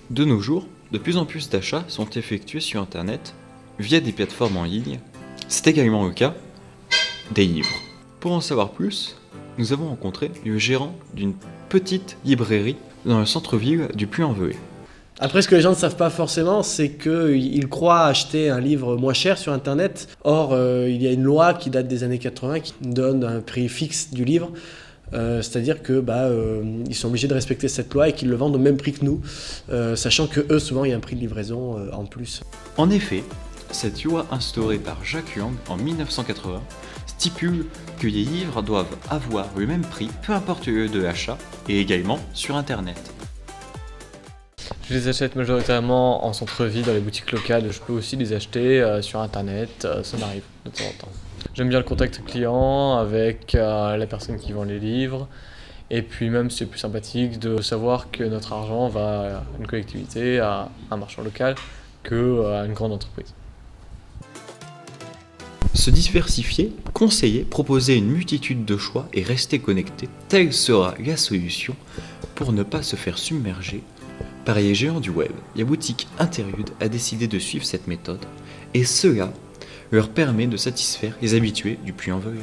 De nos jours, de plus en plus d'achats sont effectués sur Internet via des plateformes en ligne. C'est également le cas des livres. Pour en savoir plus, nous avons rencontré le gérant d'une petite librairie dans le centre-ville du Puy-en-Velay. Après, ce que les gens ne savent pas forcément, c'est qu'ils croient acheter un livre moins cher sur Internet. Or, il y a une loi qui date des années 80 qui donne un prix fixe du livre. C'est-à-dire que ils sont obligés de respecter cette loi et qu'ils le vendent au même prix que nous, sachant que eux, souvent, il y a un prix de livraison en plus. En effet, cette loi instaurée par Jacques Lang en 1980 stipule que les livres doivent avoir le même prix, peu importe le lieu de l'achat, et également sur Internet. Je les achète majoritairement en centre-ville, dans les boutiques locales. Je peux aussi les acheter sur Internet, ça m'arrive de temps en temps. J'aime bien le contact client avec la personne qui vend les livres. Et puis même, c'est plus sympathique de savoir que notre argent va à une collectivité, à un marchand local, qu'à une grande entreprise. Se diversifier, conseiller, proposer une multitude de choix et rester connecté, telle sera la solution pour ne pas se faire submerger par les géants du web. La boutique Interlude a décidé de suivre cette méthode et cela leur permet de satisfaire les habitués du Puy-en-Velay.